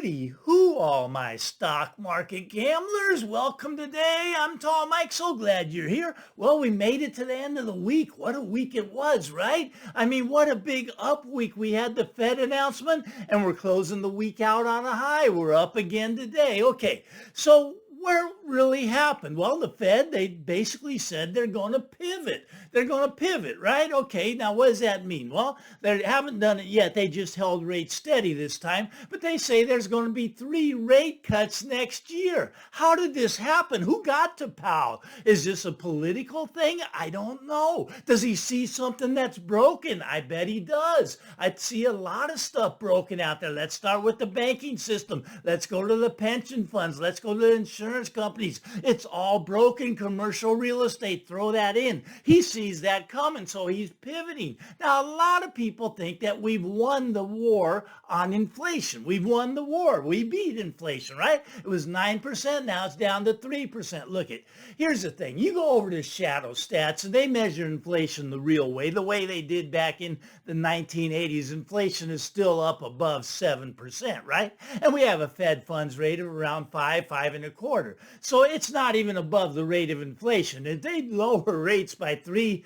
Hooty, who all my stock market gamblers? Welcome today. I'm Tall Mike. So glad you're here. Well, we made it to the end of the week. What a week it was, right? I mean, what a big up week. We had the Fed announcement and we're closing the week out on a high. We're up again today. Okay, so what really happened? Well, the Fed, they basically said they're going to pivot. They're going to pivot, right? Okay, now what does that mean? Well, they haven't done it yet. They just held rates steady this time, but they say there's going to be 3 rate cuts next year. How did this happen? Who got to Powell? Is this a political thing? I don't know. Does he see something that's broken? I bet he does. I see a lot of stuff broken out there. Let's start with the banking system. Let's go to the pension funds. Let's go to the insurance companies. It's all broken. Commercial real estate, throw that in. He sees that coming, so he's pivoting. Now, a lot of people think that we've won the war on inflation. We've won the war. We beat inflation, right? It was 9%. Now it's down to 3%. Look it. Here's the thing. You go over to Shadow Stats, and they measure inflation the real way, the way they did back in the 1980s. Inflation is still up above 7%, right? And we have a Fed funds rate of around 5.25. So it's not even above the rate of inflation. If they lower rates by 3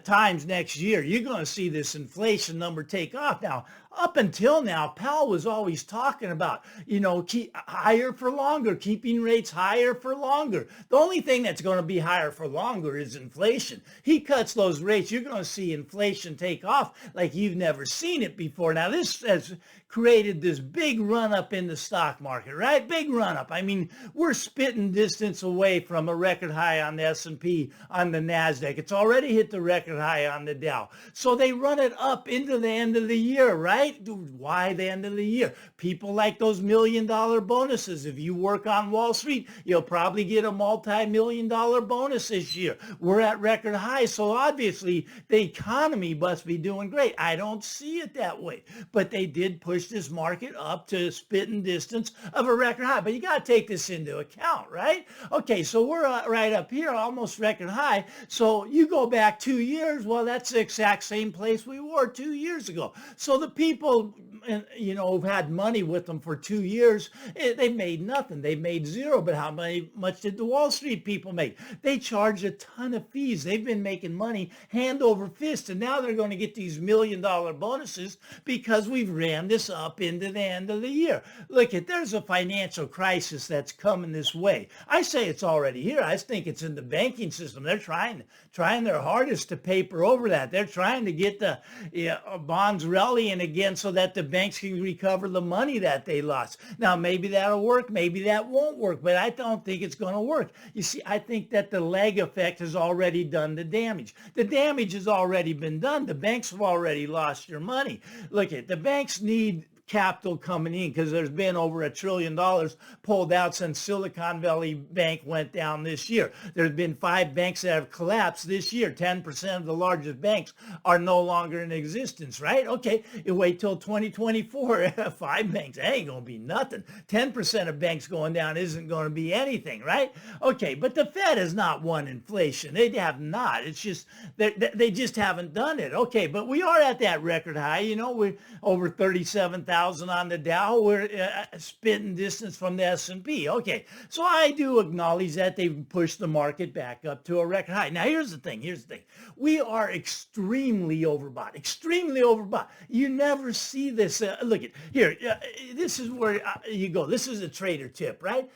times next year, you're going to see this inflation number take off. Now, up until now, Powell was always talking about, keep higher for longer, keeping rates higher for longer. The only thing that's going to be higher for longer is inflation. He cuts those rates, you're going to see inflation take off like you've never seen it before. Now, this has created this big run up in the stock market, right? Big run up. I mean, we're spitting distance away from a record high on the S&P, on the NASDAQ. It's already hit the record high on the Dow. So they run it up into the end of the year, right? Why the end of the year? People like those $1 million bonuses. If you work on Wall Street, you'll probably get a multi-million-dollar bonus this year. We're at record highs, so obviously the economy must be doing great. I don't see it that way, but they did push this market up to spitting distance of a record high. But you got to take this into account, right? Okay, so we're right up here, almost record high. So you go back 2 years, well, that's the exact same place we were 2 years ago. So the people, who've had money with them for 2 years, they made nothing. They made zero. But how much did the Wall Street people make? They charge a ton of fees. They've been making money hand over fist, and now they're going to get these $1 million bonuses because we've ran this up into the end of the year. Look, there's a financial crisis that's coming this way. I say it's already here. I think it's in the banking system. They're trying their hardest to paper over that. They're trying to get the bonds rallying again so that the banks can recover the money that they lost. Now, maybe that'll work. Maybe that won't work, but I don't think it's going to work. You see, I think that the lag effect has already done the damage. The damage has already been done. The banks have already lost your money. Look, the banks need capital coming in because there's been over $1 trillion pulled out since Silicon Valley Bank went down this year. There's been 5 banks that have collapsed this year. 10% of the largest banks are no longer in existence, right? Okay, you wait till 2024, 5 banks, that ain't going to be nothing. 10% of banks going down isn't going to be anything, right? Okay, but the Fed has not won inflation. They have not. It's just, they just haven't done it. Okay, but we are at that record high. We're over 37,000 on the Dow. We're spitting distance from the S&P. Okay, so I do acknowledge that they've pushed the market back up to a record high. Now, here's the thing. We are extremely overbought. Extremely overbought. You never see this. Look at here. This is where you go. This is a trader tip, right?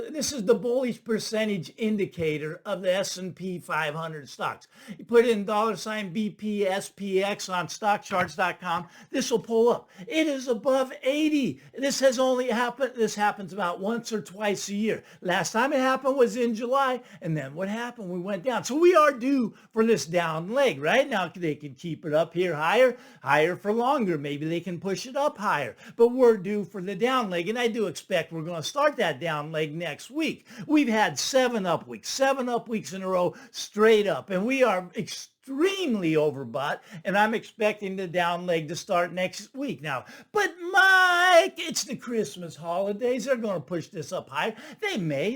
This is the bullish percentage indicator of the S&P 500 stocks. You put in $BPSPX on stockcharts.com. This will pull up. It is above 80. This happens about once or twice a year. Last time it happened was in July, and then what happened? We went down. So we are due for this down leg, right? Now they can keep it up here higher for longer. Maybe they can push it up higher, but we're due for the down leg, and I do expect we're going to start that down leg next week. We've had 7 up weeks in a row straight up, and we are extremely overbought, and I'm expecting the down leg to start next week now. But my Mike, it's the Christmas holidays. They're going to push this up higher. They may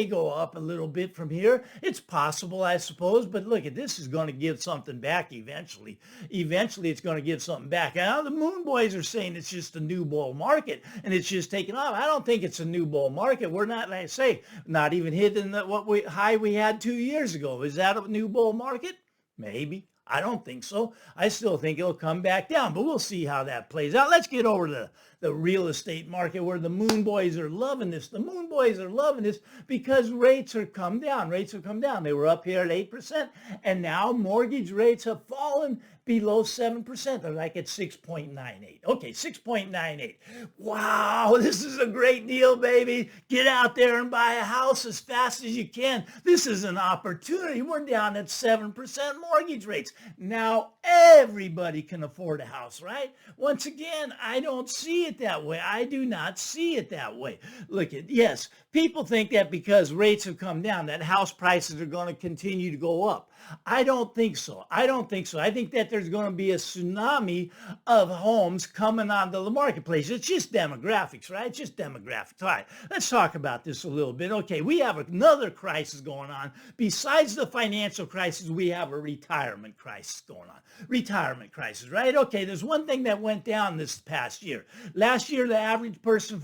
go up a little bit from here. It's possible, I suppose. But look, this is going to give something back eventually. Eventually, it's going to give something back. Now, the Moon Boys are saying it's just a new bull market and it's just taking off. I don't think it's a new bull market. We're not, like I say, not even hitting high we had 2 years ago. Is that a new bull market? Maybe. I don't think so. I still think it'll come back down, but we'll see how that plays out. Let's get over to the real estate market where the Moon Boys are loving this. The Moon Boys are loving this because rates have come down. Rates have come down. They were up here at 8%, and now mortgage rates have fallen below 7%. They're like at 6.98. Okay, 6.98. Wow, this is a great deal, baby. Get out there and buy a house as fast as you can. This is an opportunity. We're down at 7% mortgage rates. Now everybody can afford a house, right? Once again, I don't see it that way. I do not see it that way. Look at, yes, people think that because rates have come down, that house prices are going to continue to go up. I don't think so. I don't think so. I think that there's going to be a tsunami of homes coming onto the marketplace. It's just demographics, right? It's just demographics. All right, let's talk about this a little bit. Okay, we have another crisis going on. Besides the financial crisis, we have a retirement crisis going on. Retirement crisis, right? Okay, there's one thing that went down this past year. Last year, the average person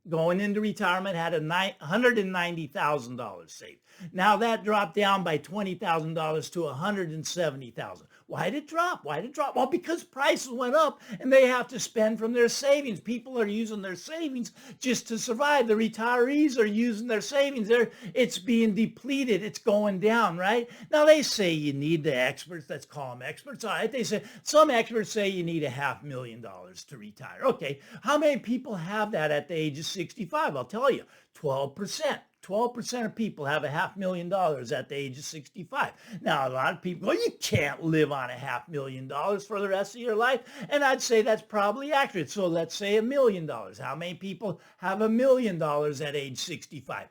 going into retirement had $190,000 saved. Now that dropped down by $20,000 to $170,000. Why did it drop? Why did it drop? Well, because prices went up and they have to spend from their savings. People are using their savings just to survive. The retirees are using their savings. It's being depleted. It's going down, right? Now they say you need the experts. Let's call them experts. All right. They say some experts say you need $500,000 to retire. Okay. How many people have that at the age of 65? I'll tell you, 12%. 12% of people have $500,000 at the age of 65. Now, a lot of people go, you can't live on $500,000 for the rest of your life. And I'd say that's probably accurate. So let's say $1 million. How many people have $1 million at age 65?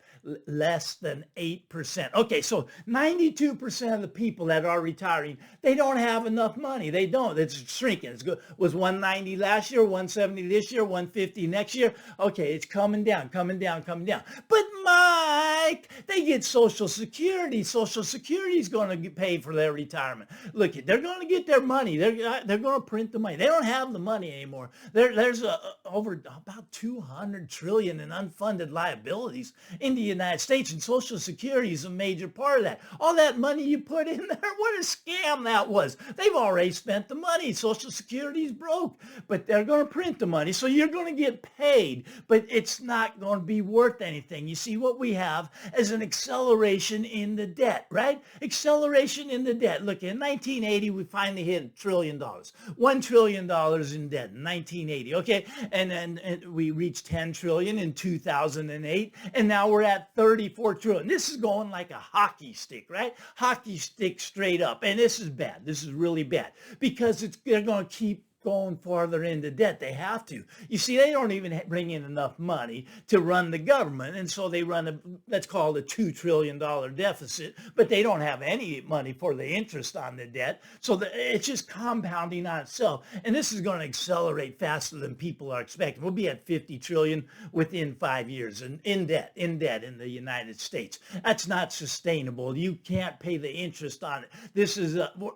Less than 8%. Okay, so 92% of the people that are retiring, they don't have enough money. They don't. It's shrinking. It's good. It was 190 last year, 170 this year, 150 next year. Okay, it's coming down, coming down, coming down. But Mike, they get Social Security. Social Security is going to pay for their retirement. Look, they're going to get their money. They're going to print the money. They don't have the money anymore. There's over about 200 trillion in unfunded liabilities in the United States, and Social Security is a major part of that. All that money you put in there, what a scam that was. They've already spent the money. Social Security is broke, but they're going to print the money, so you're going to get paid, but it's not going to be worth anything. You see, what we have is an acceleration in the debt, right? Acceleration in the debt. Look, in 1980, we finally hit $1 trillion. $1 trillion in debt in 1980, okay? And then we reached 10 trillion in 2008, and now we're at 34 trillion. This is going like a hockey stick, right? Hockey stick straight up. And this is bad. This is really bad because they're going to keep going farther into debt. They have to. You see, they don't even bring in enough money to run the government. And so they run let's call it a $2 trillion deficit, but they don't have any money for the interest on the debt. So it's just compounding on itself. And this is going to accelerate faster than people are expecting. We'll be at 50 trillion within 5 years in debt in the United States. That's not sustainable. You can't pay the interest on it.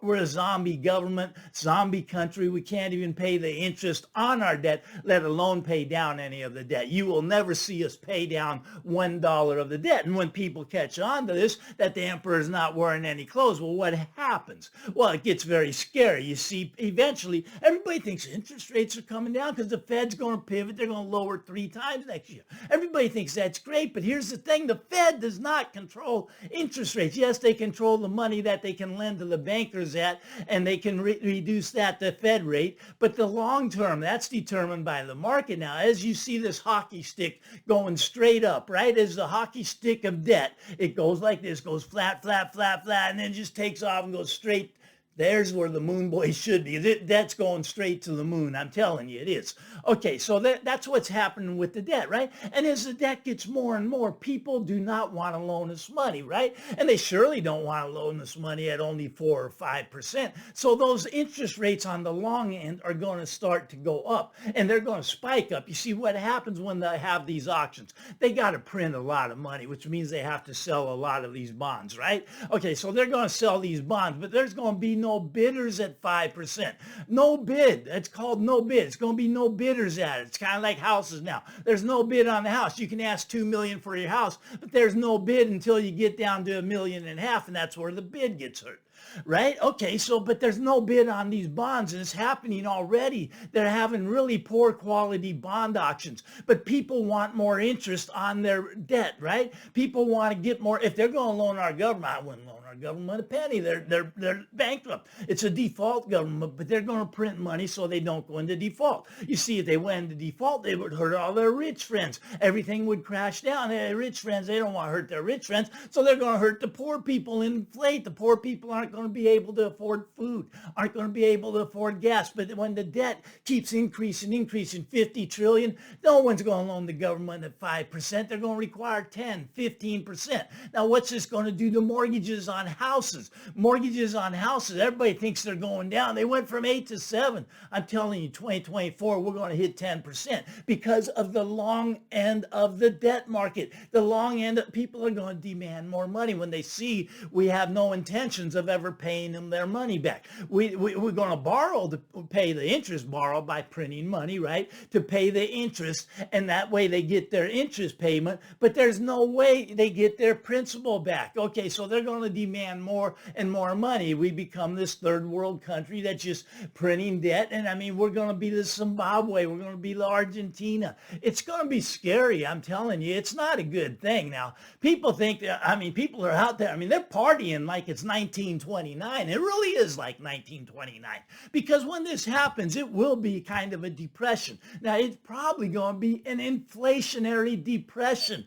We're a zombie government, zombie country. We can't even pay the interest on our debt, let alone pay down any of the debt. You will never see us pay down $1 of the debt. And when people catch on to this, that the emperor's not wearing any clothes, well, what happens? Well, it gets very scary. You see, eventually, everybody thinks interest rates are coming down because the Fed's going to pivot. They're going to lower 3 times next year. Everybody thinks that's great, but here's the thing. The Fed does not control interest rates. Yes, they control the money that they can lend to the bankers at, and they can reduce that, the Fed rate. But the long term, that's determined by the market. Now, as you see this hockey stick going straight up, right? As the hockey stick of debt, it goes like this, goes flat, flat, flat, flat, and then just takes off and goes straight There's where the moon boy should be. That's going straight to the moon. I'm telling you, it is. Okay, so that's what's happening with the debt, right? And as the debt gets more and more, people do not want to loan us money, right? And they surely don't want to loan us money at only 4 or 5%. So those interest rates on the long end are going to start to go up, and they're going to spike up. You see what happens when they have these auctions? They got to print a lot of money, which means they have to sell a lot of these bonds, right? Okay, so they're going to sell these bonds, but there's going to be no bidders at 5%. No bid. That's called no bid. It's going to be no bidders at it. It's kind of like houses now. There's no bid on the house. You can ask $2 million for your house, but there's no bid until you get down to $1.5 million, and that's where the bid gets hurt. Right? Okay, so, but there's no bid on these bonds, and it's happening already. They're having really poor quality bond auctions, but people want more interest on their debt, right? People want to get more. If they're going to loan our government, I wouldn't loan our government a penny. They're bankrupt. It's a default government, but they're going to print money so they don't go into default. You see, if they went into default, they would hurt all their rich friends. Everything would crash down. Their rich friends, they don't want to hurt their rich friends, so they're going to hurt the poor people and inflate. The poor people aren't going to be able to afford food, aren't going to be able to afford gas. But when the debt keeps increasing 50 trillion, no one's going to loan the government at 5%. They're going to require 10, 15%. Now, what's this going to do to mortgages on houses? Mortgages on houses, everybody thinks they're going down. They went from 8 to 7. I'm telling you, 2024, we're going to hit 10% because of the long end of the debt market. The long end, people are going to demand more money when they see we have no intentions of ever paying them their money back. We're going to borrow to pay the interest, borrow by printing money, right, to pay the interest, and that way they get their interest payment, but there's no way they get their principal back. Okay, so they're going to demand more and more money. We become this third world country that's just printing debt, and I mean, we're going to be the Zimbabwe, we're going to be the Argentina. It's going to be scary, I'm telling you. It's not a good thing. Now, people think that, I mean, people are out there, I mean, they're partying like it's 1929. It really is like 1929, because when this happens, it will be kind of a depression. Now, it's probably going to be an inflationary depression.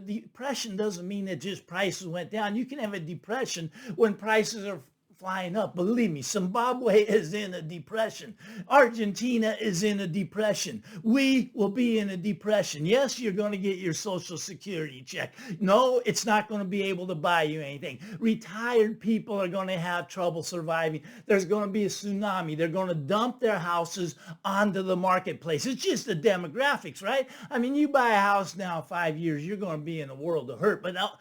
Depression doesn't mean that just prices went down. You can have a depression when prices are flying up. Believe me, Zimbabwe is in a depression. Argentina is in a depression. We will be in a depression. Yes, you're going to get your Social Security check. No, it's not going to be able to buy you anything. Retired people are going to have trouble surviving. There's going to be a tsunami. They're going to dump their houses onto the marketplace. It's just the demographics, right? I mean, you buy a house now 5 years, you're going to be in a world of hurt. But now,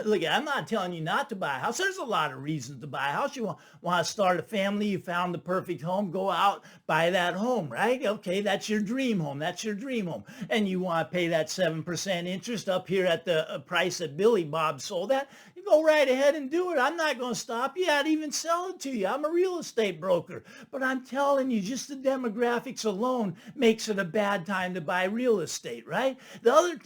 look, I'm not telling you not to buy a house. There's a lot of reasons to buy a house. You want to start a family, you found the perfect home, go out, buy that home, right? Okay, that's your dream home. That's your dream home. And you want to pay that 7% interest up here at the price that Billy Bob sold at. You go right ahead and do it. I'm not going to stop you. I'd even sell it to you. I'm a real estate broker. But I'm telling you, just the demographics alone makes it a bad time to buy real estate, right? The other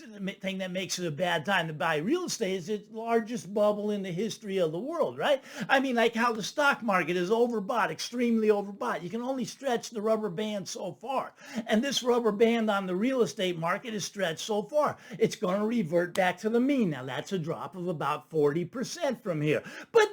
thing that makes it a bad time to buy real estate is it's the largest bubble in the history of the world, right? I mean, like how the stock market is overbought, extremely overbought. You can only stretch the rubber band so far. And this rubber band on the real estate market is stretched so far. It's going to revert back to the mean. Now, that's a drop of about 40% from here. But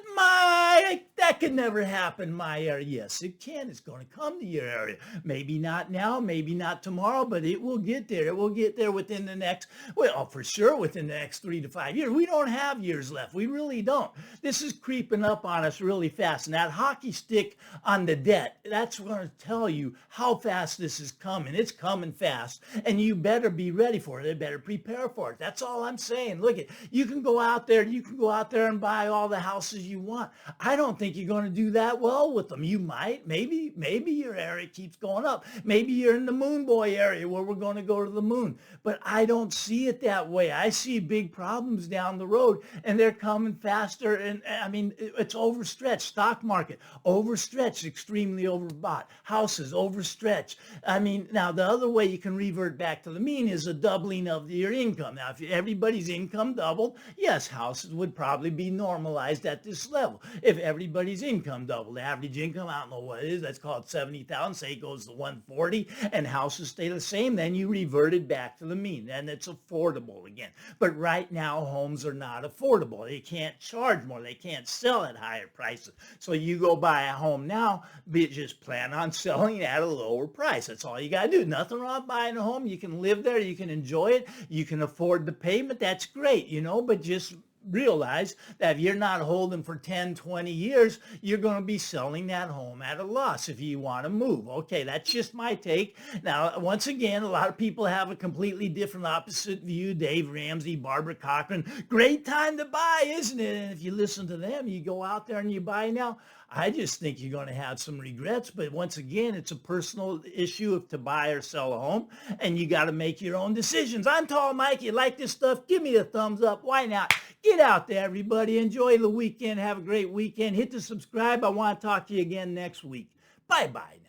that could never happen in my area. Yes, it can. It's going to come to your area. Maybe not now, maybe not tomorrow, but it will get there. It will get there within the next, well, for sure within the next 3 to 5 years. We don't have years left. We really don't. This is creeping up on us really fast. And that hockey stick on the debt, that's going to tell you how fast this is coming. It's coming fast, and you better be ready for it. You better prepare for it. That's all I'm saying. Look, you can go out there and buy all the houses you want. I don't think you're going to do that well with them. You might, maybe your area keeps going up. Maybe you're in the moon boy area where we're going to go to the moon. But I don't see it that way. I see big problems down the road, and they're coming faster. And I mean, it's overstretched. Stock market, overstretched, extremely overbought. Houses, overstretched. I mean, now the other way you can revert back to the mean is a doubling of your income. Now, if everybody's income doubled, yes, houses would probably be normalized at this level. If everybody everybody's income doubled. The average income, I don't know what it is, let's call it 70,000, say it goes to 140, and houses stay the same, then you reverted back to the mean, then it's affordable again. But right now, homes are not affordable. They can't charge more. They can't sell at higher prices. So you go buy a home now, just plan on selling at a lower price. That's all you got to do. Nothing wrong with buying a home. You can live there. You can enjoy it. You can afford the payment. That's great, but just realize that if you're not holding for 10, 20 years, you're going to be selling that home at a loss if you want to move. Okay, that's just my take. Now, once again, a lot of people have a completely different opposite view. Dave Ramsey, Barbara Cochran, great time to buy, isn't it? And if you listen to them, you go out there and you buy now, I just think you're going to have some regrets. But once again, it's a personal issue of to buy or sell a home, and you got to make your own decisions. I'm Tall Mike. You like this stuff? Give me a thumbs up. Why not? Get out there, everybody. Enjoy the weekend. Have a great weekend. Hit the subscribe. I want to talk to you again next week. Bye-bye now.